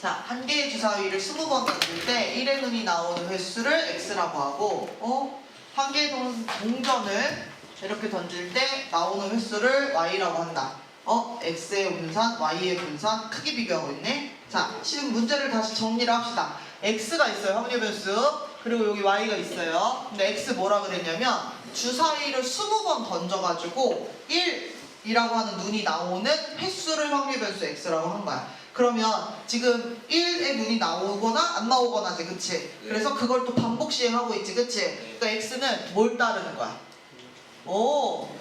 자, 한 개의 주사위를 20번 던질 때 1의 눈이 나오는 횟수를 x라고 하고 한 개의 동전을 이렇게 던질 때 나오는 횟수를 y라고 한다. x의 분산, y의 분산 크게 비교하고 있네. 자, 지금 문제를 다시 정리를 합시다. x가 있어요. 확률 변수. 그리고 여기 y가 있어요. 근데 x 뭐라 그랬냐면 주사위를 20번 던져가지고 1이라고 하는 눈이 나오는 횟수를 확률 변수 x라고 한 거야. 그러면 지금 1의 눈이 나오거나 안 나오거나지, 그치? 네. 그래서 그걸 또 반복 시행하고 있지, 그치? 그러니까 x는 뭘 따르는 거야?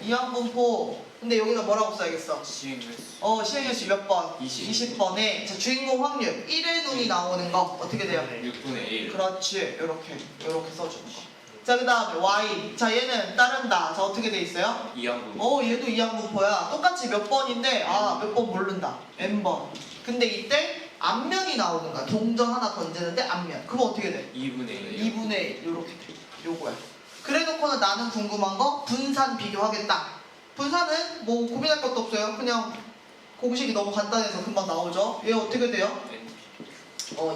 이항분포. 근데 여기다 뭐라고 써야겠어? 시행횟수. 시행횟수 몇 번? 20번에 자, 주인공 확률 1의 눈이 나오는 거 어떻게 돼요? 6분의 1. 그렇지, 이렇게 써주는 거. 자, 그 다음에 y. 자, 얘는 따른다. 자, 어떻게 돼 있어요? 이항분. 얘도 이항분포야. 똑같이 몇 번인데 몇 번 모른다. n번. 근데 이때 앞면이 나오는 거야. 동전 하나 던지는데 앞면. 그럼 어떻게 돼? 2분의 1. 2분의 1 이렇게 돼. 요거야. 그래놓고는 나는 궁금한 거 분산 비교하겠다. 분산은 뭐 고민할 것도 없어요. 그냥 공식이 너무 간단해서 금방 나오죠. 얘 어떻게 돼요? N.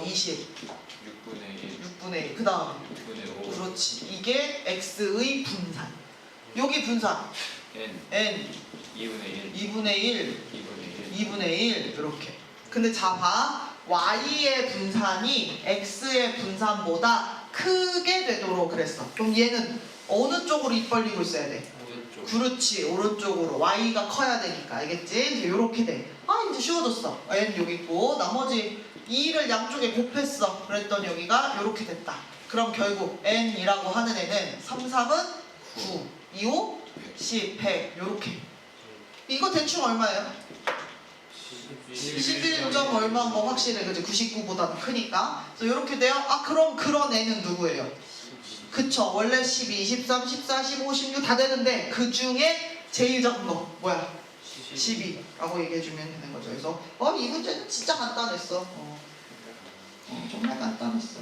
20. 6분의 1. 6분의 1. 그 다음 6분의 5. 그렇지. 이게 x의 분산. 여기 분산 N. n 2분의 1. 2분의 1 2분의 1. 2분의 1 이렇게. 근데 자 봐. y의 분산이 x의 분산보다 크게 되도록 그랬어. 그럼 얘는 어느 쪽으로 입 벌리고 있어야 돼? 오른쪽. 그렇지. 오른쪽으로. y가 커야 되니까. 알겠지? 이제 요렇게 돼. 이제 쉬워졌어. n 여기 있고 나머지 2를 양쪽에 곱했어. 그랬더니 여기가 요렇게 됐다. 그럼 결국 n이라고 하는 애는 3, 3은 9, 2, 5, 10, 100 요렇게. 이거 대충 얼마예요? 11점 얼마인 거 확실해. 그치? 99보다는 크니까. 그래서 이렇게 돼요. 그럼 그런 애는 누구예요? 그쵸. 원래 12, 13, 14, 15, 16 다 되는데 그 중에 제일 작은 거 뭐야? 12라고 얘기해주면 되는 거죠. 그래서 이 문제는 진짜 간단했어. 정말 간단했어.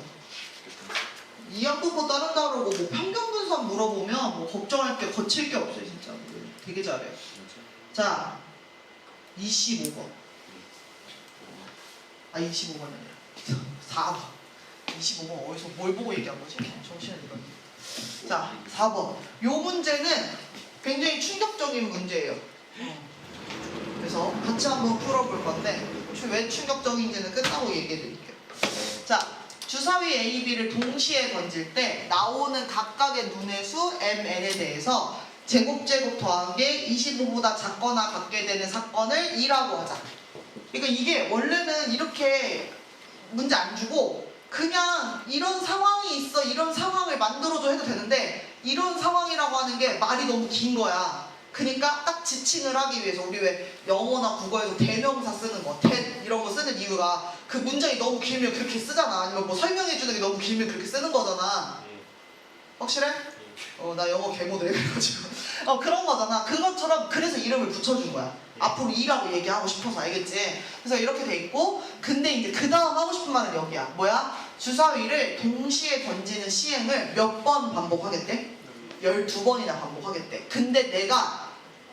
이항분포 따른다 그러고 뭐 평균 분산 물어보면 뭐 걱정할 게 거칠 게 없어요. 진짜. 되게 잘해. 자, 25번. 25번이 아니라 4번. 25번 어디서 뭘 보고 얘기한 거지? 정신을 잃었네. 자, 4번. 요 문제는 굉장히 충격적인 문제예요. 그래서 같이 한번 풀어볼 건데 왜 충격적인지는 끝나고 얘기해 드릴게요. 자, 주사위 A, B를 동시에 던질 때 나오는 각각의 눈의 수 MN에 대해서 제곱 더한 게 25보다 작거나 같게 되는 사건을 2라고 하자. 그러니까 이게 원래는 이렇게 문제 안 주고 그냥 이런 상황이 있어, 이런 상황을 만들어줘 해도 되는데 이런 상황이라고 하는 게 말이 너무 긴 거야. 그러니까 딱 지칭을 하기 위해서 우리 왜 영어나 국어에서 대명사 쓰는 거, that 이런 거 쓰는 이유가 그 문장이 너무 길면 그렇게 쓰잖아. 아니면 뭐 설명해주는 게 너무 길면 그렇게 쓰는 거잖아. 확실해? 나 영어 개모델 그래가지고 그런 거잖아. 그것처럼 그래서 이름을 붙여준 거야. 앞으로 2라고 얘기하고 싶어서. 알겠지? 그래서 이렇게 돼 있고 근데 이제 그 다음 하고 싶은 말은 여기야. 뭐야? 주사위를 동시에 던지는 시행을 몇 번 반복하겠대? 12번이나 반복하겠대. 근데 내가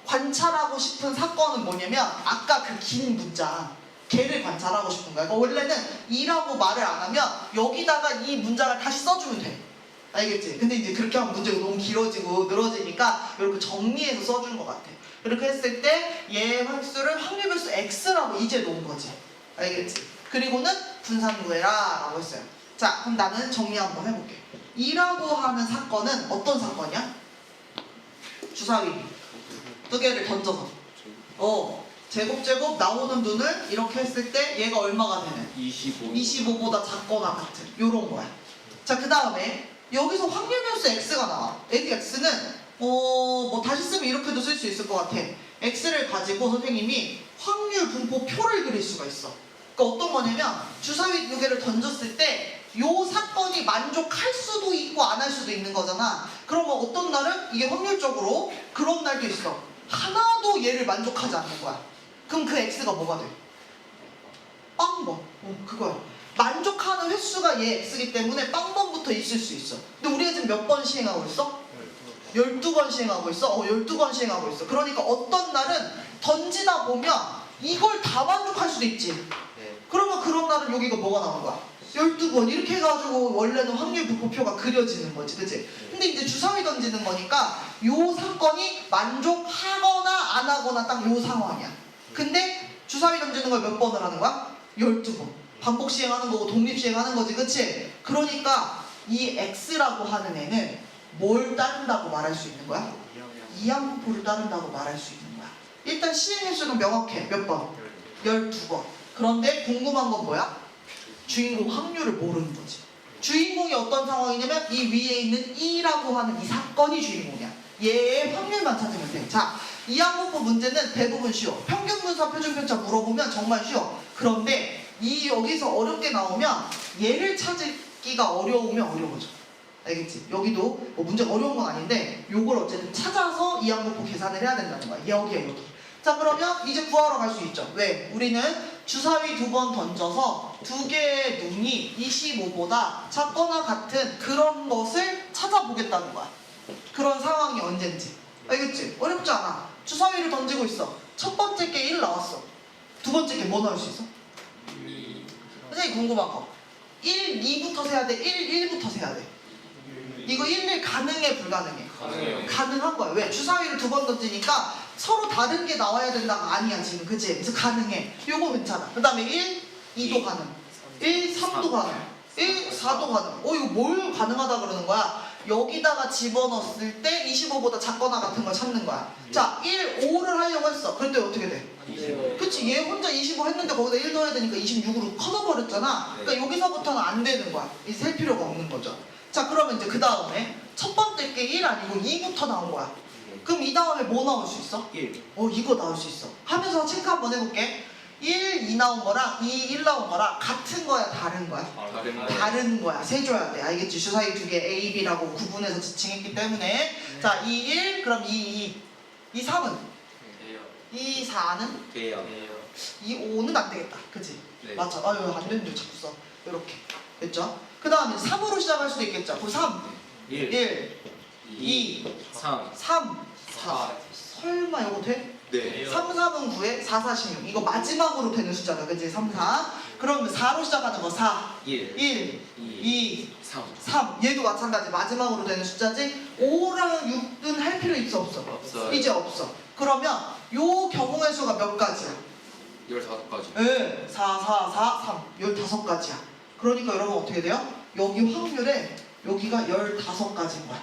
관찰하고 싶은 사건은 뭐냐면 아까 그 긴 문장 걔를 관찰하고 싶은 거야. 그러니까 원래는 2라고 말을 안 하면 여기다가 이 문장을 다시 써주면 돼. 알겠지? 근데 이제 그렇게 하면 문제가 너무 길어지고 늘어지니까 이렇게 정리해서 써준 것 같아. 이렇게 했을 때 얘 횟수를 확률별수 x라고 이제 놓은 거지. 알겠지? 그리고는 분산 구해라 라고 했어요. 자, 그럼 나는 정리 한번 해볼게. 2라고 하는 사건은 어떤 사건이야? 주사위 두 개를 던져서 제곱 나오는 눈을 이렇게 했을 때 얘가 얼마가 되는? 25보다 작거나 같은 요런 거야. 자, 그 다음에 여기서 확률변수 x가 나와. x는 뭐 다시 쓰면 이렇게도 쓸 수 있을 것 같아. x를 가지고 선생님이 확률 분포표를 그릴 수가 있어. 그러니까 어떤 거냐면 주사위 두 개를 던졌을 때 요 사건이 만족할 수도 있고 안 할 수도 있는 거잖아. 그러면 어떤 날은 이게 확률적으로 그런 날도 있어. 하나도 얘를 만족하지 않는 거야. 그럼 그 x가 뭐가 돼? 빵번. 그거야. 만족하는 횟수가 얘 x이기 때문에 빵번부터 있을 수 있어. 근데 우리가 지금 몇 번 시행하고 있어? 12번 시행하고 있어? 12번 시행하고 있어. 그러니까 어떤 날은 던지다 보면 이걸 다 만족할 수도 있지. 그러면 그런 하나는 여기가 뭐가 나온 거야? 12번 이렇게 해가지고 원래는 확률 분포표가 그려지는 거지, 그치? 근데 이제 주사위 던지는 거니까 요 사건이 만족하거나 안 하거나 딱 요 상황이야. 근데 주사위 던지는 걸 몇 번을 하는 거야? 12번. 반복 시행하는 거고 독립 시행하는 거지, 그치? 그러니까 이 X라고 하는 애는 뭘 따른다고 말할 수 있는 거야? 이항분포를 따른다고 말할 수 있는 거야. 일단 시행 횟수는 명확해. 몇 번? 12번. 그런데 궁금한 건 뭐야? 주인공 확률을 모르는 거지. 주인공이 어떤 상황이냐면 이 위에 있는 E라고 하는 이 사건이 주인공이야. 얘의 확률만 찾으면 돼. 자, 이항분포 문제는 대부분 쉬워. 평균분사, 표준편차 물어보면 정말 쉬워. 그런데 이 여기서 어렵게 나오면 얘를 찾기가 어려우면 어려워져. 알겠지? 여기도 뭐 문제가 어려운 건 아닌데 요걸 어쨌든 찾아서 이항분포 계산을 해야 된다는 거야. 여기야 여기. 자, 그러면 이제 구하러 갈 수 있죠. 왜? 우리는 주사위 2번 던져서 두 개의 눈이 25보다 작거나 같은 그런 것을 찾아보겠다는 거야. 그런 상황이 언젠지. 알겠지? 어렵지 않아. 주사위를 던지고 있어. 첫 번째 게 1 나왔어. 두 번째 게 뭐 나올 수 있어? 선생님 궁금한 거. 1, 2부터 세야 돼? 1, 1부터 세야 돼? 이거 1, 1 가능해, 불가능해? 가능해요. 가능한 거야. 왜? 주사위를 2번 던지니까 서로 다른 게 나와야 된다가 아니야 지금, 그치? 그래서 가능해. 요거 괜찮아. 그 다음에 1, 2도 가능. 1, 3도 가능. 1, 4도 가능. 이거 뭘 가능하다 그러는 거야? 여기다가 집어넣었을 때 25보다 작거나 같은 걸 찾는 거야. 자, 1, 5를 하려고 했어. 그럴 때 어떻게 돼? 그치? 얘 혼자 25 했는데 거기다 1 넣어야 되니까 26으로 커져버렸잖아. 그러니까 여기서부터는 안 되는 거야. 이제 셀 필요가 없는 거죠. 자, 그러면 이제 그 다음에 첫 번째 게 1 아니고 2부터 나온 거야. 그럼 이 다음에 뭐 나올 수 있어? 1. 이거 나올 수 있어. 하면서 체크 한번 해볼게. 1, 2 나온 거랑 2, 1 나온 거랑 같은 거야, 다른 거야? 다른 거야. 세줘야 돼. 알겠지? 주사위 두 개 A, B라고 구분해서 지칭했기 때문에. 자, 2, 1, 그럼 2, 2, 3은? 2, 4는? 돼요. 2, 5는 안 되겠다. 그치? 네. 맞죠? 아유, 안 되는데 자꾸 써. 이렇게. 됐죠? 그 다음에 3으로 시작할 수도 있겠죠? 그럼 3, 1, 1, 2, 3, 3, 4. 설마 이거 돼? 네. 3, 3은 9에 4, 4, 16. 이거 마지막으로 되는 숫자다. 그치? 3, 4. 그러면 4로 시작하는 거 4, 1, 1, 2, 3. 3. 얘도 마찬가지. 마지막으로 되는 숫자지. 5랑 6은 할 필요 있어, 없어? 없어요. 이제 없어. 그러면 요 경우의 수가 몇 가지야? 15가지. 네, 4, 4, 4, 3. 15가지야. 그러니까 여러분 어떻게 돼요? 여기 확률에 여기가 15가지인 거야.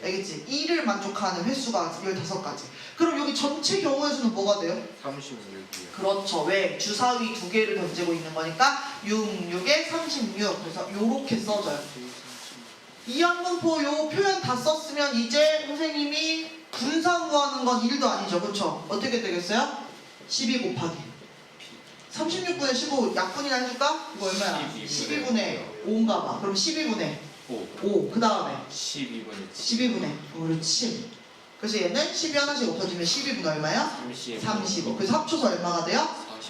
알겠지? 2를 만족하는 횟수가 15가지. 그럼 여기 전체 경우의 수는 뭐가 돼요? 36이요. 그렇죠. 왜? 주사위 두 개를 던지고 있는 거니까 6, 6에 36. 그래서 요렇게 써져요. 이항분포 요 표현 다 썼으면 이제 선생님이 분산 구하는 건 1도 아니죠. 그쵸? 어떻게 되겠어요? 12 곱하기 36분의 15 약분이나 해줄까? 이거 얼마야? 12분의 5인가 봐. 그럼 12분의 5. 그 다음에 12분의 12분의 5를 7. 그래서 얘는 12 하나씩 곱해주면 12분 얼마야? 35. 그래서 합쳐서 얼마가 돼요?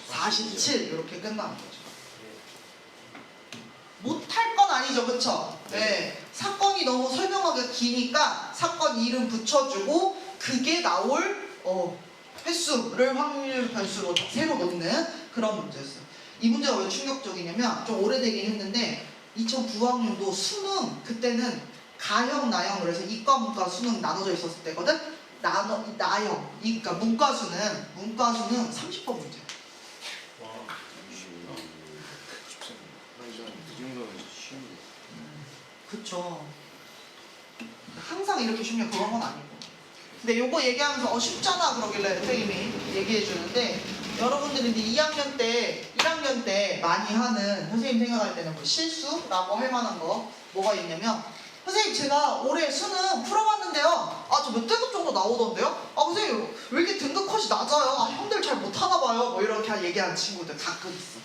47. 이렇게 끝나는 거죠. 못할 건 아니죠. 그쵸? 네. 사건이 너무 설명하기가 기니까 사건 이름 붙여주고 그게 나올 횟수를 확률 변수로 새로 놓는 그런 문제였어요. 이 문제가 왜 충격적이냐면 좀 오래되긴 했는데 2009학년도 수능 그때는 가형, 나형 그래서 이과, 문과 수능 나눠져 있었을 때거든. 나형, 그러니까 문과수는 30번 문제. 이 정도면 쉬운데. 그쵸. 항상 이렇게 쉽냐 그런 건 아니고. 근데 요거 얘기하면서 쉽잖아 그러길래 선생님이 얘기해 주는데 여러분들이 이제 2학년 때, 1학년 때 많이 하는 선생님 생각할 때는 뭐 실수라고 할 만한 거 뭐가 있냐면 선생님 제가 올해 수능 풀어봤는데요. 아, 저 몇 등급 정도 나오던데요? 아, 선생님 왜 이렇게 등급 컷이 낮아요? 아, 형들 잘 못하나 봐요. 뭐 이렇게 얘기하는 친구들 가끔 있어.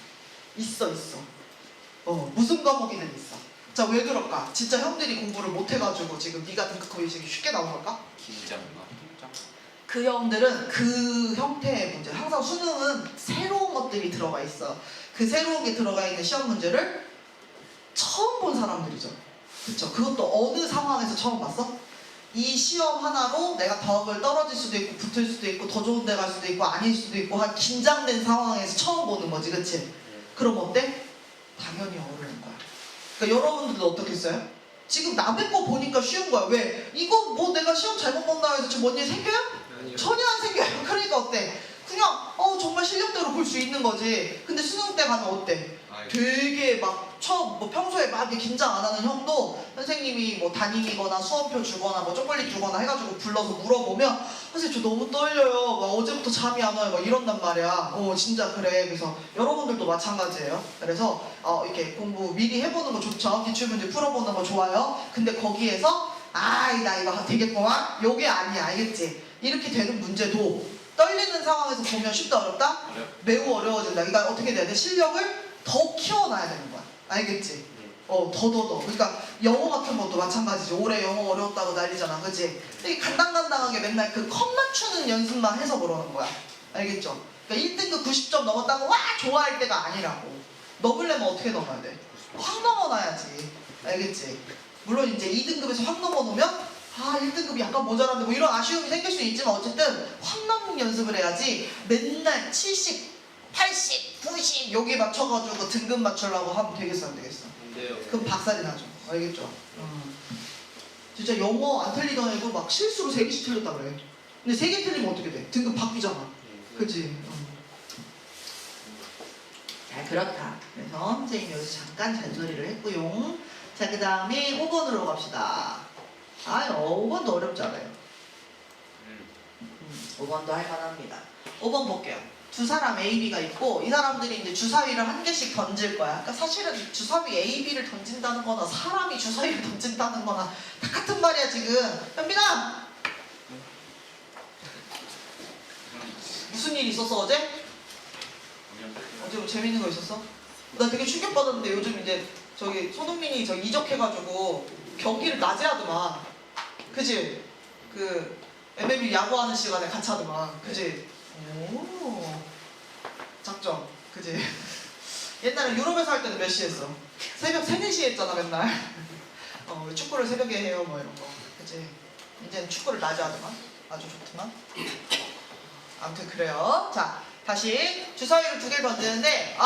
무슨 과목이든 있어. 자, 왜 그럴까? 진짜 형들이 공부를 못해가지고 지금 네가 등급 컷이 쉽게 나온 걸까? 긴장감. 그 형들은 그 형태의 문제. 항상 수능은 새로운 것들이 들어가 있어. 그 새로운 게 들어가 있는 시험 문제를 처음 본 사람들이죠. 그쵸? 그것도 어느 상황에서 처음 봤어? 이 시험 하나로 내가 덕을 떨어질 수도 있고 붙을 수도 있고 더 좋은 데 갈 수도 있고 아닐 수도 있고 한 긴장된 상황에서 처음 보는 거지. 그치? 그럼 어때? 당연히 어려운 거야. 그러니까 여러분들도 어떻게 했어요? 지금 남의 거 보니까 쉬운 거야. 왜? 이거 뭐 내가 시험 잘못 본다 해서 지금 뭔 일 생겨요? 전혀 안 생겨요. 그러니까 어때? 그냥 정말 실력대로 볼 수 있는 거지. 근데 수능 때 가면 어때? 되게 막 뭐 평소에 막 이렇게 긴장 안 하는 형도 선생님이 뭐 담임이거나 수험표 주거나 뭐 초콜릿 주거나 해가지고 불러서 물어보면 선생님 저 너무 떨려요. 막 어제부터 잠이 안 와요. 막 이런단 말이야. 진짜 그래. 그래서 여러분들도 마찬가지예요. 그래서 이렇게 공부 미리 해보는 거 좋죠. 기출문제 풀어보는 거 좋아요. 근데 거기에서 나 이거 되겠구만. 요게 아니야. 알겠지? 이렇게 되는 문제도 떨리는 상황에서 보면 쉽다 어렵다? 매우 어려워진다. 그러니까 어떻게 돼야 돼? 실력을 더 키워놔야 되는 거야. 알겠지? 더. 그러니까 영어 같은 것도 마찬가지지. 올해 영어 어려웠다고 난리잖아. 그치? 되게 간당간당하게 맨날 그 컷 맞추는 연습만 해서 그러는 거야. 알겠죠? 그러니까 1등급 90점 넘었다고 와! 좋아할 때가 아니라고. 넘으려면 어떻게 넘어야 돼? 확 넘어놔야지. 알겠지? 물론 이제 2등급에서 확 넘어놓으면 1등급이 약간 모자란데 뭐 이런 아쉬움이 생길 수 있지만 어쨌든 확 넘는 연습을 해야지 맨날 70, 80, 90 여기에 맞춰가지고 등급 맞추려고 하면 되겠어 안 되겠어? 안 돼요. 그럼 박살이 나죠. 알겠죠? 진짜 영어 안 틀리던 애도 막 실수로 3개씩 틀렸다 그래. 근데 3개 틀리면 어떻게 돼? 등급 바뀌잖아. 그치? 자, 그렇다. 그래서 선생님이 여기서 잠깐 잔소리를 했고요. 자, 그 다음에 5번으로 갑시다. 5번도 어렵지 않아요. 5번도 할만합니다. 5번 볼게요. 두 사람 A, B가 있고 이 사람들이 이제 주사위를 한 개씩 던질 거야. 그러니까 사실은 주사위 A, B를 던진다는 거나 사람이 주사위를 던진다는 거나 다 같은 말이야 지금. 현빈아! 무슨 일 있었어 어제? 어제 뭐 재밌는 거 있었어? 나 되게 충격받았는데 요즘 이제 저기 손흥민이 이적해가지고 경기를 낮에 하더만. 그치? 그 MLB 야구하는 시간에 같이 하더만. 그치? 오 작정. 그치? 옛날에 유럽에서 할 때는 몇 시에 했어? 새벽 3, 4시에 했잖아 맨날. 축구를 새벽에 해요 뭐 이런 거. 그치? 이제는 축구를 낮에 하더만. 아주 좋더만. 아무튼 그래요. 자 다시 주사위를 2개를 던지는데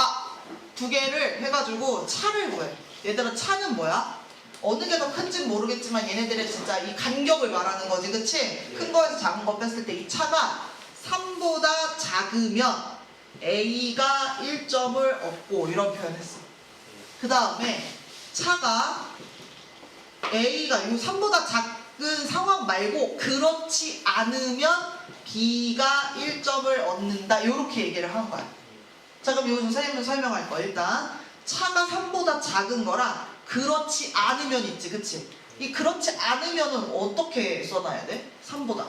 2개를 해가지고 차를 구해. 얘들아 차는 뭐야? 어느 게 더 큰지 모르겠지만 얘네들의 진짜 이 간격을 말하는 거지. 그치? 큰 거에서 작은 거 뺐을 때 이 차가 3보다 작으면 A가 1점을 얻고 이런 표현 했어. 그 다음에 차가 A가 이 3보다 작은 상황 말고 그렇지 않으면 B가 1점을 얻는다. 이렇게 얘기를 한 거야. 자 그럼 여기서 선생님은 설명할 거야. 일단 차가 3보다 작은 거랑 그렇지 않으면 있지. 그치? 이 그렇지 않으면은 어떻게 써놔야 돼? 3보다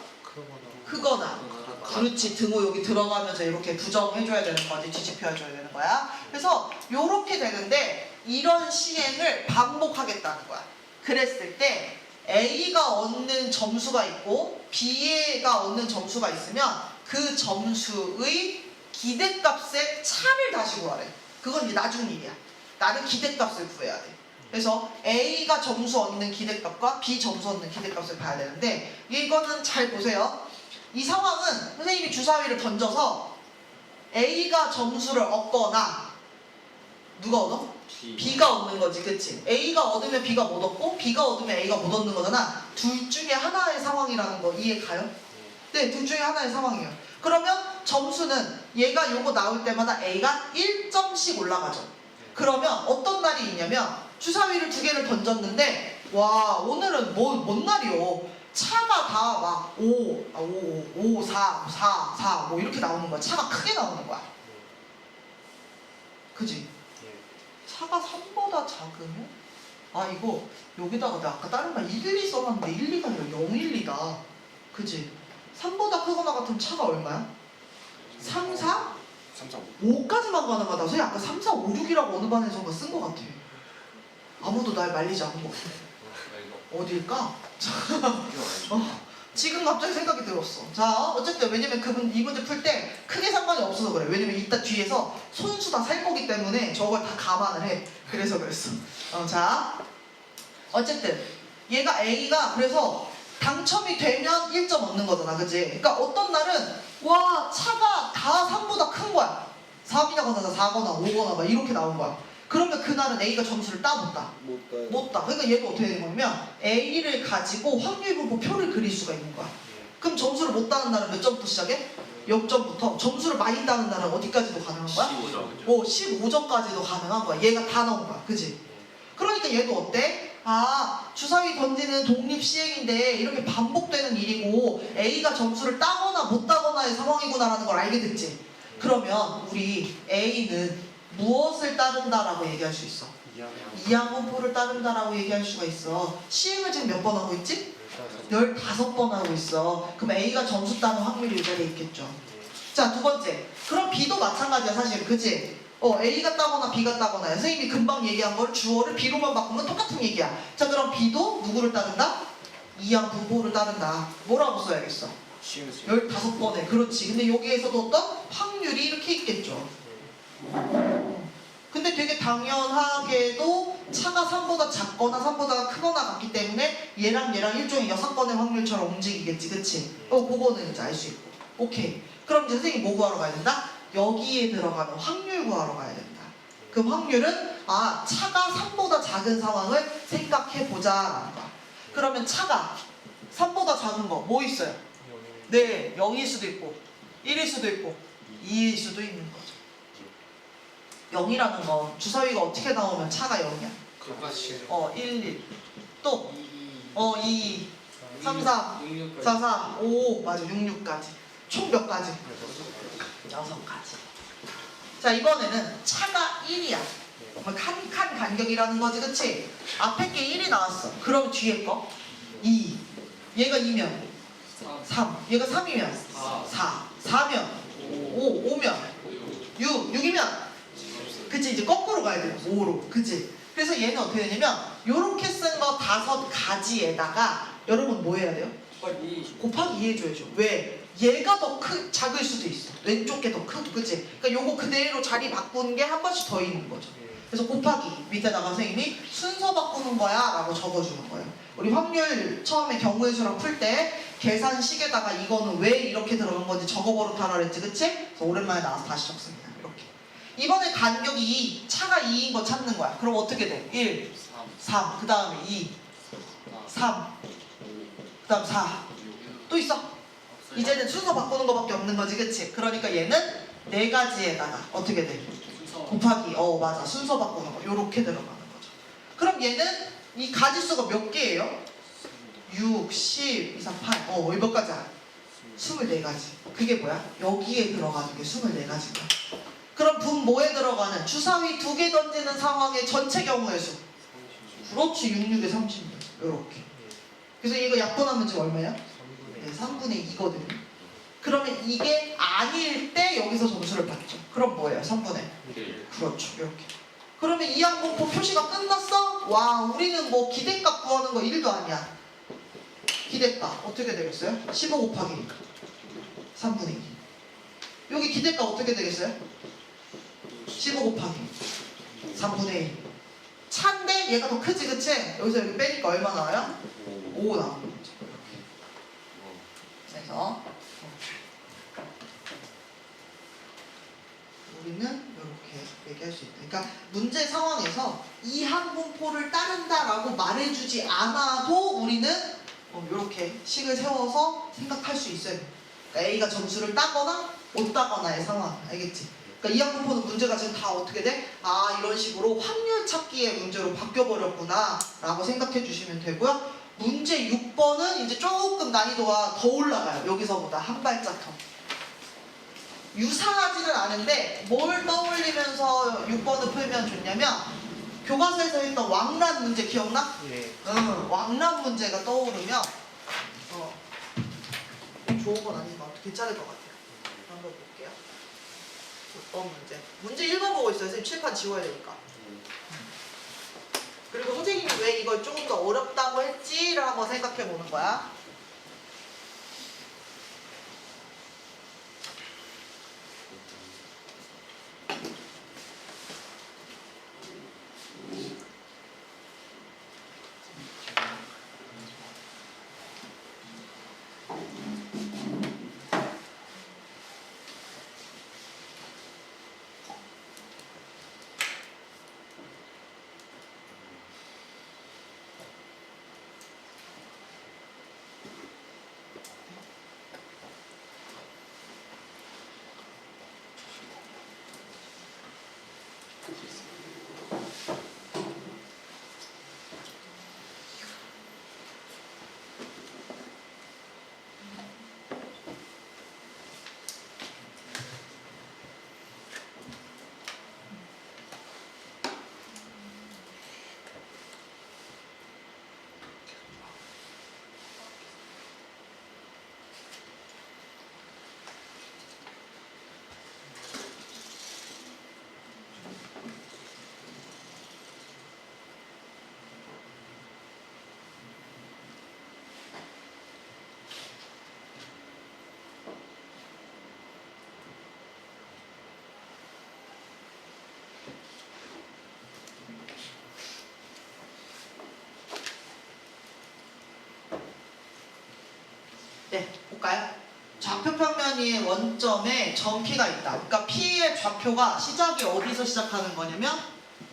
크거나 그렇지. 등호 여기 들어가면서 이렇게 부정해줘야 되는 거지. 뒤집혀줘야 되는 거야. 그래서 이렇게 되는데 이런 시행을 반복하겠다는 거야. 그랬을 때 A가 얻는 점수가 있고 B가 얻는 점수가 있으면 그 점수의 기대값의 차를 다시 구하래. 그건 이제 나중 일이야. 나는 기대값을 구해야 돼. 그래서 A가 점수 얻는 기대값과 B 점수 얻는 기대값을 봐야 되는데 이거는 잘 보세요. 이 상황은 선생님이 주사위를 던져서 A가 점수를 얻거나 누가 얻어? B가 얻는 거지. 그치? A가 얻으면 B가 못 얻고 B가 얻으면 A가 못 얻는 거잖아. 둘 중에 하나의 상황이라는 거 이해 가요? 네, 둘 중에 하나의 상황이에요. 그러면 점수는 얘가 요거 나올 때마다 A가 1점씩 올라가죠. 그러면 어떤 날이 있냐면 주사위를 2개를 던졌는데 와 오늘은 뭔 날이요? 차가 다 막 5, 4 뭐 이렇게 나오는 거야. 차가 크게 나오는 거야. 그지? 차가 3보다 작으면? 이거 여기다가 내가 아까 다른 말 1, 2 써놨는데 1, 2가 아니라 0, 1, 2다. 그지? 3보다 크거나 같으면 차가 얼마야? 3, 4? 3, 4, 5. 5까지만 가능하다. 선생님 아까 3, 4, 5, 6이라고 어느 반에선가 쓴 것 같아. 아무도 날 말리지 않은 것 같아. 어딜까? 지금 갑자기 생각이 들었어. 자, 어쨌든 왜냐면 이 문제 풀 때 크게 상관이 없어서 그래. 왜냐면 이따 뒤에서 손수다 살 거기 때문에 저걸 다 감안을 해. 그래서 그랬어. 자, 어쨌든 얘가 A가 그래서 당첨이 되면 1점 얻는 거잖아. 그치? 그러니까 어떤 날은 와 차가 다 3보다 큰 거야. 3이거나 4거나 5거나 막 이렇게 나온 거야. 그러면 그날은 A가 점수를 따 못 따? 못 가요. 못 따. 그러니까 얘도 어떻게 되는 거냐면 A를 가지고 확률분포 표를 그릴 수가 있는 거야. 그럼 점수를 못 따는 날은 몇 점부터 시작해? 0점부터. 점수를 많이 따는 날은 어디까지도 가능한 거야? 15점. 15점까지도 가능한 거야. 얘가 다 나온 거야. 그지? 그러니까 얘도 어때? 아, 주사위 던지는 독립시행인데 이렇게 반복되는 일이고 A가 점수를 따거나 못 따거나의 상황이구나라는 걸 알게 됐지? 그러면 우리 A는 무엇을 따른다라고 얘기할 수 있어? 이항분포를 따른다라고 얘기할 수가 있어. 시행을 지금 몇 번 하고 있지? 15번 하고 있어. 그럼 A가 점수 따는 확률이 이 자리에 있겠죠. 자, 두 번째. 그럼 B도 마찬가지야 사실. 그치? A가 따거나 B가 따거나 선생님이 금방 얘기한 걸 주어를 B로만 바꾸면 똑같은 얘기야. 자, 그럼 B도 누구를 따른다? 이항분포를 따른다. 뭐라고 써야겠어? 15번에. 그렇지. 근데 여기에서도 어떤 확률이 이렇게 있겠죠. 근데 되게 당연하게도 차가 3보다 작거나 3보다 크거나 같기 때문에 얘랑 일종의 6번의 확률처럼 움직이겠지. 그치? 그거는 이제 알 수 있고. 오케이. 그럼 이제 선생님 뭐 구하러 가야 된다? 여기에 들어가는 확률 구하러 가야 된다. 그 확률은 차가 3보다 작은 상황을 생각해보자 라는 거야. 그러면 차가 3보다 작은 거 뭐 있어요? 네, 0일 수도 있고 1일 수도 있고 2일 수도 있는 거죠. 0이라는 건 주사위가 어떻게 나오면 차가 0이야? 1, 1. 또 2, 3, 3, 4, 4, 5, 맞아 6, 6까지. 총 몇 가지? 6가지. 자, 이번에는 차가 1이야. 칸 간격이라는 거지, 그치? 앞에 게 1이 나왔어. 그럼 뒤에 거 2. 얘가 2면 3. 얘가 3이면 4. 4면 5. 5면 6. 6이면 그치? 이제 거꾸로 가야 돼요. 5로. 그치? 그래서 얘는 어떻게 되냐면 요렇게 쓴 거 5가지에다가 여러분 뭐 해야 돼요? 곱하기 2 해줘야죠. 왜? 얘가 더 작을 수도 있어. 왼쪽 게 더 크고, 그치? 그러니까 요거 그대로 자리 바꾸는 게 한 번씩 더 있는 거죠. 그래서 곱하기 밑에다가 선생님이 순서 바꾸는 거야 라고 적어주는 거예요. 우리 확률 처음에 경우의 수랑 풀 때 계산식에다가 이거는 왜 이렇게 들어간 건지 적어버릇하라 그랬지, 그치? 그래서 오랜만에 나와서 다시 적습니다. 이렇게. 이번에 간격이 2, 차가 2인 거 찾는 거야. 그럼 어떻게 돼? 1, 3, 그 다음에 2, 3, 그 다음 4. 또 있어? 이제는 순서 바꾸는 거밖에 없는 거지, 그치? 그러니까 얘는 4가지에다가 어떻게 돼? 곱하기, 맞아. 순서 바꾸는 거. 요렇게 들어가는 거죠. 그럼 얘는 이 가지수가 몇 개예요? 6, 10, 2, 3, 8. 몇 가지야? 24가지. 그게 뭐야? 여기에 들어가는 게 24가지야. 그럼 분모에 들어가는 주사위 2개 던지는 상황의 전체 경우의 수. 그렇지. 6, 6에 36. 요렇게. 그래서 이거 약분하면 지금 얼마야? 네, 3분의 2거든요. 그러면 이게 아닐 때 여기서 점수를 받죠. 그럼 뭐예요? 3분의 1. 그렇죠. 이렇게. 그러면 이항분포 표시가 끝났어? 와, 우리는 뭐 기대값 구하는 거 1도 아니야. 기대값 어떻게 되겠어요? 15 곱하기 3분의 2. 여기 기대값 어떻게 되겠어요? 15 곱하기 3분의 1. 차인데 얘가 더 크지, 그치? 여기서 여기 빼니까 얼마 나와요? 5 나오는 거죠. 그래서 우리는 이렇게 얘기할 수 있다. 그러니까 문제 상황에서 이항분포를 따른다라고 말해주지 않아도 우리는 이렇게 식을 세워서 생각할 수 있어요. 그러니까 A가 점수를 따거나 못 따거나의 상황. 알겠지? 그러니까 이항분포는 문제가 지금 다 어떻게 돼? 이런 식으로 확률 찾기의 문제로 바뀌어버렸구나 라고 생각해 주시면 되고요. 문제 6번은 이제 조금 난이도가 더 올라가요. 여기서보다 한 발짝 더. 유사하지는 않은데 뭘 떠올리면서 6번을 풀면 좋냐면 교과서에서 했던 왕란 문제 기억나? 예. 왕란 문제가 떠오르면 좋은 건 아닌 것 같아요. 괜찮을 것 같아요. 한번 볼게요. 6번 문제. 문제 1번 보고 있어요. 선생님 칠판 지워야 되니까. 그리고 선생님이 왜 이걸 조금 더 어렵다고 했지를 한번 생각해 보는 거야. 네, 볼까요? 좌표 평면의 원점에 점 P가 있다. 그러니까 P의 좌표가 시작이 어디서 시작하는 거냐면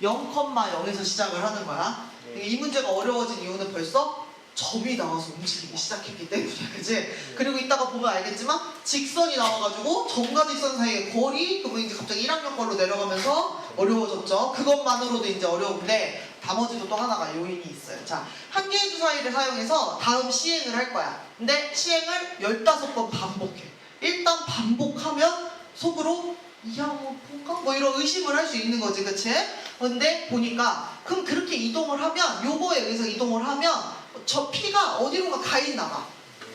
0,0에서 시작을 하는 거야. 이 문제가 어려워진 이유는 벌써 점이 나와서 움직이기 시작했기 때문이야, 그치? 그리고 이따가 보면 알겠지만 직선이 나와가지고 점과 직선 사이의 거리, 그거 이제 갑자기 1학년 걸로 내려가면서 어려워졌죠. 그것만으로도 이제 어려운데 나머지도 또 하나가 요인이 있어요. 자, 한 개의 주사위를 사용해서 다음 시행을 할 거야. 근데 시행을 15번 반복해. 일단 반복하면 속으로 이양호폰가? 뭐 이런 의심을 할 수 있는 거지, 그치? 근데 보니까 그럼 그렇게 이동을 하면 요거에 의해서 이동을 하면 저 P가 어디론가 가 있나 봐.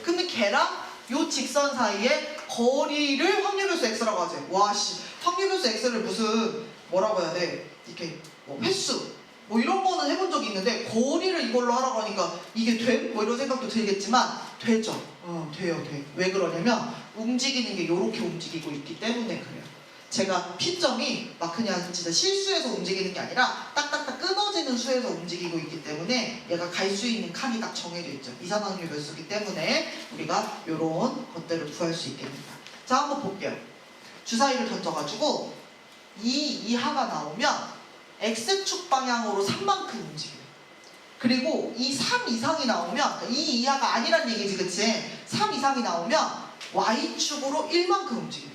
근데 걔랑 요 직선 사이에 거리를 확률별수 X라고 하지. 와, 씨. 확률별수 X를 무슨 뭐라고 해야 돼? 이렇게 뭐 횟수 뭐 이런 거는 해본 적이 있는데 거리를 이걸로 하라고 하니까 이게 돼? 뭐 이런 생각도 들겠지만 되죠. 돼요, 돼. 왜 그러냐면 움직이는 게 요렇게 움직이고 있기 때문에 그래요. 제가 P점이 막 그냥 진짜 실수해서 움직이는 게 아니라 딱딱딱 끊어지는 수에서 움직이고 있기 때문에 얘가 갈 수 있는 칸이 딱 정해져 있죠. 이산확률 별수기 때문에 우리가 요런 것들을 구할 수 있겠습니다. 자, 한번 볼게요. 주사위를 던져가지고 2 이하가 나오면 X축 방향으로 3만큼 움직여요. 그리고 이 3 이상이 나오면 2 이하가 아니란 얘기지, 그치? 3 이상이 나오면 Y축으로 1만큼 움직인대.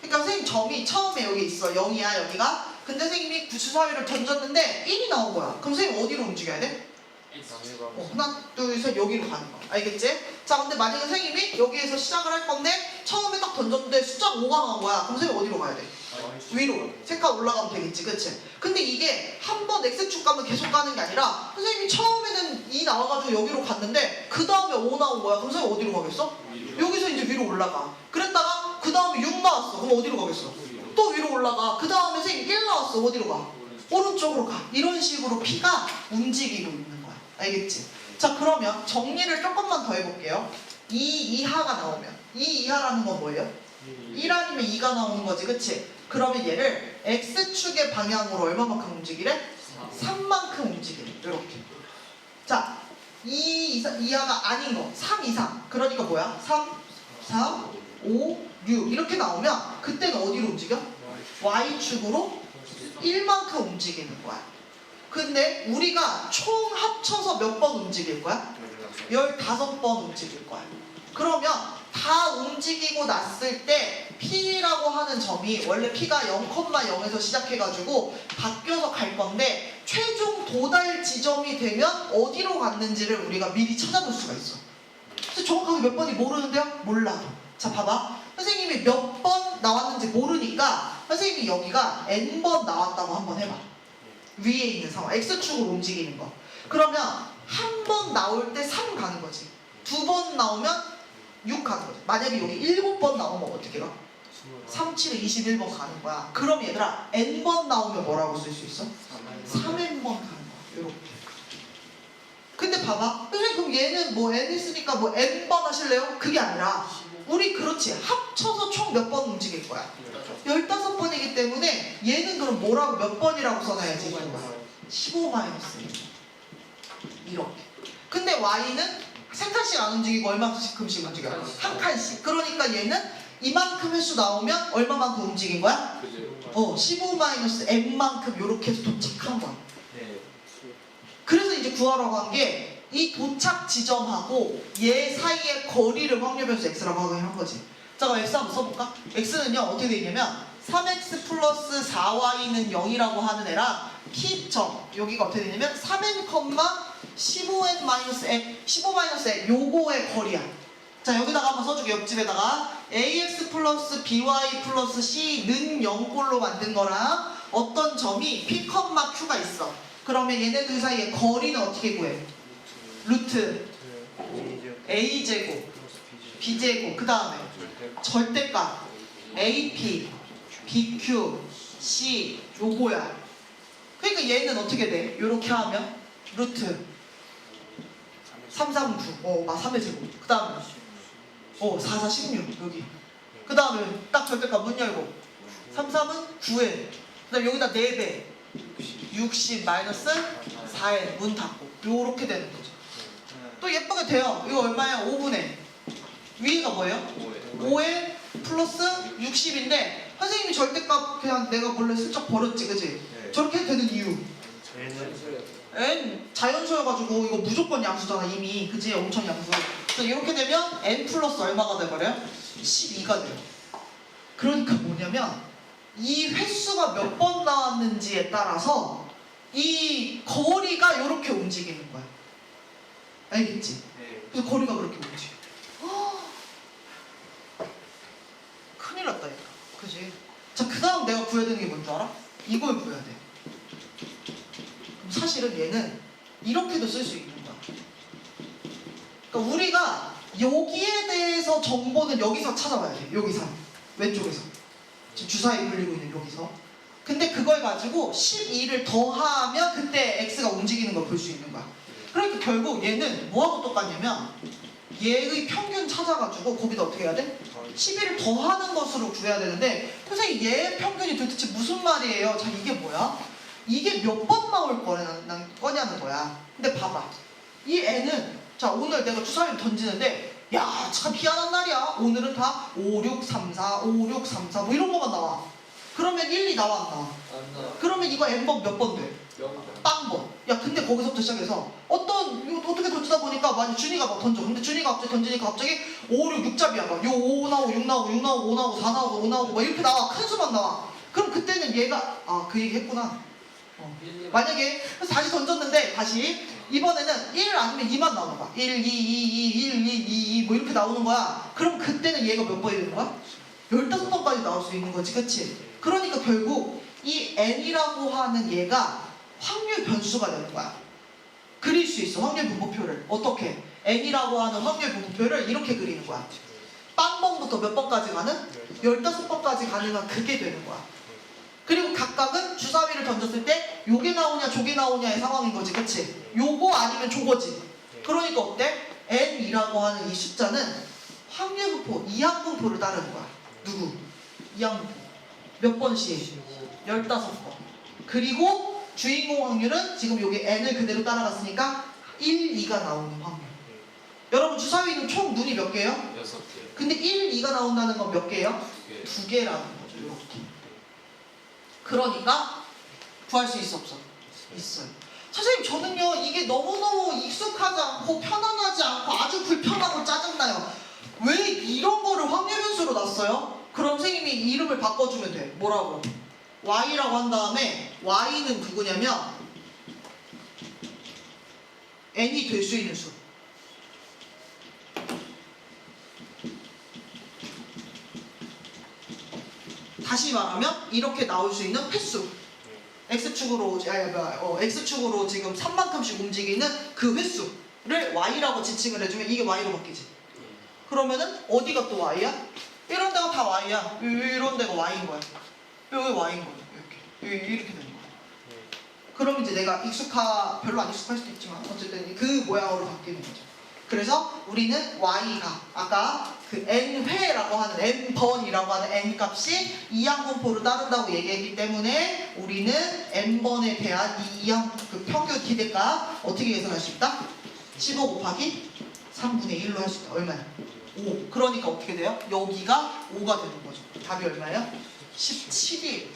그러니까 선생님 점이 처음에 여기 있어. 0이야 여기가. 근데 선생님이 주사위를 던졌는데 1이 나온 거야. 그럼 선생님 어디로 움직여야 돼? 하나 둘 셋 여기로 가는 거. 알겠지? 자, 근데 만약에 선생님이 여기에서 시작을 할 건데 처음에 딱 던졌는데 숫자가 5가 나온 거야. 그럼 선생님 어디로 가야 돼? 위로. 색깔 올라가면 되겠지, 그치? 근데 이게 한 번 X축 가면 계속 가는 게 아니라 선생님이 처음에는 2 나와가지고 여기로 갔는데 그 다음에 5 나온 거야. 그럼 선생님 어디로 가겠어? 여기서 이제 위로 올라가. 그랬다가 그 다음에 6 나왔어. 그럼 어디로 가겠어? 또 위로 올라가. 그 다음에 선생님 1 나왔어. 어디로 가? 오른쪽으로 가. 이런 식으로 P가 움직이고 있는 거야. 알겠지? 자, 그러면 정리를 조금만 더 해볼게요. 2 이하가 나오면 2 이하라는 건 뭐예요? 1 아니면 2가 나오는 거지, 그치? 그러면 얘를 X축의 방향으로 얼마만큼 움직이래? 3만큼 움직이래. 이렇게. 자, 2 이하가 아닌 거 3 이상. 그러니까 뭐야? 3, 4, 5, 6 이렇게 나오면 그때는 어디로 움직여? Y축으로 1만큼 움직이는 거야. 근데 우리가 총 합쳐서 몇 번 움직일 거야? 15번 움직일 거야. 그러면 다 움직이고 났을 때 P라고 하는 점이 원래 P가 0,0에서 시작해가지고 바뀌어서 갈 건데 최종 도달 지점이 되면 어디로 갔는지를 우리가 미리 찾아볼 수가 있어. 근데 정확하게 몇 번이 모르는데요? 몰라도. 자, 봐봐. 선생님이 몇 번 나왔는지 모르니까 선생님이 여기가 N번 나왔다고 한번 해봐. 위에 있는 상황. X축으로 움직이는 거. 그러면 한 번 나올 때 3 가는 거지. 2번 나오면 6 가는 거지. 만약에 여기 7번 나오면 어떻게 가? 3, 7에 21번 가는 거야. 그럼 얘들아 N번 나오면 뭐라고 쓸 수 있어? 3N번 가는 거야. 이렇게. 근데 봐봐. 선생님 그럼 얘는 뭐 N 있으니까 뭐 N번 하실래요? 그게 아니라 우리 그렇지. 합쳐서 총 몇 번 움직일 거야? 15번이기 때문에 얘는 그럼 뭐라고 몇 번이라고 써놔야지? 15 마이너스 1. 이렇게. 근데 Y는 3칸씩 안 움직이고 얼마큼씩 움직여? 한 칸씩. 그러니까 얘는 이만큼 횟수 나오면 얼마만큼 움직인 거야? 15 마이너스 N만큼 이렇게 해서 도착한 거야. 그래서 이제 구하라고 한 게 이 도착 지점하고 얘 사이의 거리를 확률별수 X라고 한 거지. 자, 그럼 X 한번 써볼까? X는요 어떻게 돼 있냐면 3X 플러스 4Y는 0이라고 하는 애랑 P점 여기가 어떻게 되냐면 3N, 15N 마이너스 X 15 마이너스 X 요거의 거리야. 자, 여기다가 한번 써줄게. 옆집에다가 AX 플러스 BY 플러스 C는 0꼴로 만든 거랑 어떤 점이 P, Q가 있어. 그러면 얘네들 사이의 거리는 어떻게 구해? 루트 A제곱 B제곱 그 다음에 절대값 AP BQ C 요거야. 그러니까 얘는 어떻게 돼? 요렇게 하면 루트 3, 3, 9 3의 제곱 그 다음에 4, 4, 16 여기 그 다음에 딱 절대값 문 열고 3, 3은 9에 그 다음에 여기다 4배 60 마이너스 4에 문 닫고 요렇게 되는 거죠. 또 예쁘게 돼요. 이거 얼마야? 5분의 위가 뭐예요? 5n 플러스 60인데 선생님이 절대값 그냥 내가 몰래 슬쩍 버렸지, 그지? 네. 저렇게 해도 되는 이유. 저희는 n 자연수여가지고 이거 무조건 양수잖아 이미, 그지? 엄청 양수. 그래서 이렇게 되면 n 플러스 얼마가 돼버려요? 12가 돼요. 그러니까 뭐냐면 이 횟수가 몇 번 나왔는지에 따라서 이 거리가 이렇게 움직이는 거야. 알겠지? 네. 그래서 거리가 그렇게 움직여. 큰일 났다 얘가. 그지? 자, 그 다음 내가 구해야 되는 게 뭔 줄 알아? 이걸 구해야 돼. 그럼 사실은 얘는 이렇게도 쓸 수 있는 거야. 그러니까 우리가 여기에 대해서 정보는 여기서 찾아봐야 돼. 여기서. 왼쪽에서. 지금 주사위 불리고 있는 여기서. 근데 그걸 가지고 12를 더하면 그때 x가 움직이는 걸 볼 수 있는 거야. 그러니까 결국 얘는 뭐하고 똑같냐면 얘의 평균 찾아가지고 거기다 어떻게 해야 돼? 12를 더하는 것으로 구해야 되는데 선생님 얘의 평균이 도대체 무슨 말이에요? 자, 이게 뭐야? 이게 몇 번 나올 거냐는 거야. 근데 봐봐. 이 n은 자, 오늘 내가 주사위를 던지는데 야, 참 희한한 날이야. 오늘은 다 5, 6, 3, 4, 5, 6, 3, 4 뭐 이런 거만 나와. 그러면 1, 2 나와 안 나와? 그러면 이거 n번 몇 번 돼? 빵번. 야, 근데 거기서부터 시작해서 이거 어떻게 던지다 보니까 만약 준이가 막 던져. 근데 준이가 갑자기 던지니까 갑자기 5, 6, 6잡이야. 막 요 5 나오고 6 나오고 6 나오고 5 나오고 4 나오고 5 나오고 막 이렇게 나와. 큰 수만 나와. 그럼 그때는 얘가 그 얘기 했구나. 만약에 그래서 다시 던졌는데 다시 이번에는 1 아니면 2만 나오는 거야. 1, 2, 2, 2, 1, 2, 2, 2 뭐 이렇게 나오는 거야. 그럼 그때는 얘가 몇 번이 되는 거야? 15번까지 나올 수 있는 거지, 그치? 그러니까 결국 이 n이라고 하는 얘가 확률 변수가 되는 거야. 그릴 수 있어, 확률 분포표를. 어떻게? n이라고 하는 확률 분포표를 이렇게 그리는 거야. 빵번부터 몇 번까지 가는? 15번까지 가능한 그게 되는 거야. 그리고 각각은 주사위를 던졌을 때 요게 나오냐 저게 나오냐의 상황인 거지, 그치? 요거 아니면 저거지. 그러니까 어때? n이라고 하는 이 숫자는 확률 분포, 이항분포를 따르는 거야. 누구? 이항분포. 몇 번씩? 15번. 그리고 주인공 확률은 지금 여기 n을 그대로 따라갔으니까 1, 2가 나오는 확률. 여러분 주사위는 총 눈이 몇 개예요? 6개. 근데 1, 2가 나온다는 건 몇 개예요? 2개. 2개라는 거죠. 이렇게. 그러니까 구할 수 있어 없어? 있어요. 선생님 저는요 이게 너무너무 익숙하지 않고 편안하지 않고 아주 불편하고 짜증나요. 왜 이런 거를 확률 변수로 놨어요? 그럼 선생님이 이름을 바꿔주면 돼. 뭐라고? y라고 한 다음에 y는 누구냐면 n이 될 수 있는 수. 다시 말하면 이렇게 나올 수 있는 횟수. x축으로 x축으로 지금 3만큼씩 움직이는 그 횟수를 y라고 지칭을 해주면 이게 y로 바뀌지. 그러면은 어디가 또 y야? 이런 데가 다 y야. 이런 데가 y인 거야. 여기 y인 거야. 이렇게 되는 거야. 그럼 이제 내가 별로 안 익숙할 수도 있지만 어쨌든 그 모양으로 바뀌는 거죠. 그래서 우리는 y가 아까 그 n회라고 하는 n번이라고 하는 n 값이 이항분포를 따른다고 얘기했기 때문에 우리는 n번에 대한 이 그 평균 기대값 어떻게 계산할 수 있다? 15 곱하기 3분의 1로 할 수 있다. 얼마야? 5. 그러니까 어떻게 돼요? 여기가 5가 되는 거죠. 답이 얼마예요? 17이에요.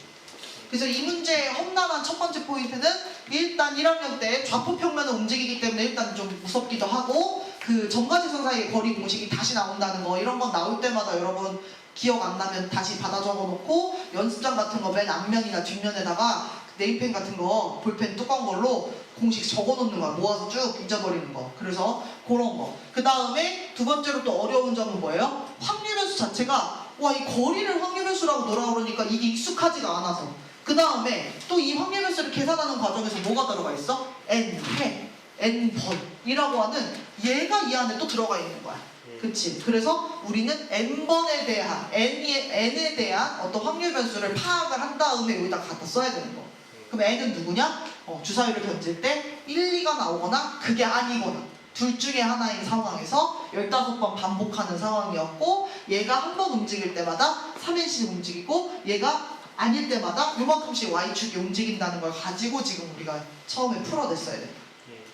그래서 이 문제의 험난한 첫 번째 포인트는 일단 1학년 때 좌표 평면을 움직이기 때문에 일단 좀 무섭기도 하고 그 점과지선 사이의 거리 공식이 다시 나온다는 거 이런 건 나올 때마다 여러분 기억 안 나면 다시 받아 적어놓고 연습장 같은 거 맨 앞면이나 뒷면에다가 네임펜 같은 거 볼펜 두꺼운 걸로 공식 적어놓는 거야. 모아서 쭉 잊어버리는 거. 그래서 그런 거. 그 다음에 두 번째로 또 어려운 점은 뭐예요? 확률 변수 자체가 와 이 거리를 확률 변수라고 넣으라 그러니까 이게 익숙하지가 않아서 그 다음에 또 이 확률 변수를 계산하는 과정에서 뭐가 들어가 있어? n회, n번이라고 하는 얘가 이 안에 또 들어가 있는 거야. 그치? 그래서 우리는 n번에 대한 n에 대한 어떤 확률 변수를 파악을 한 다음에 여기다 갖다 써야 되는 거. 그럼 n은 누구냐? 주사위를 던질 때 1, 2가 나오거나 그게 아니거나 둘 중에 하나인 상황에서 15번 반복하는 상황이었고 얘가 한 번 움직일 때마다 3n씩 움직이고 얘가 아닐 때마다 요만큼씩 y축이 움직인다는 걸 가지고 지금 우리가 처음에 풀어냈어야 돼.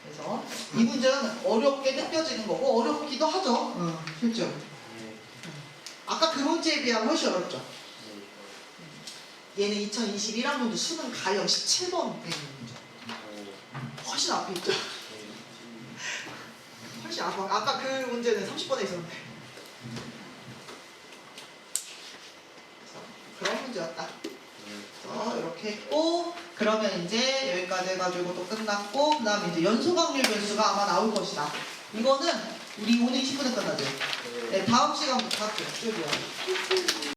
그래서 이 문제는 어렵게 느껴지는 거고 어렵기도 하죠. 실제로. 아까 그 문제에 비하면 훨씬 어렵죠. 얘는 2021학년도 수능 가형 17번 되는 문제. 훨씬 앞에 있죠. 훨씬 앞에. 아까 그 문제는 30번에 있었는데. 그런 문제였다. 이렇게 했고, 그러면 이제 여기까지 해가지고 또 끝났고, 그 다음에 이제 연소각률 변수가 아마 나올 것이다. 이거는 우리 오늘 20분에 끝나죠. 네, 다음 시간부터 할게요.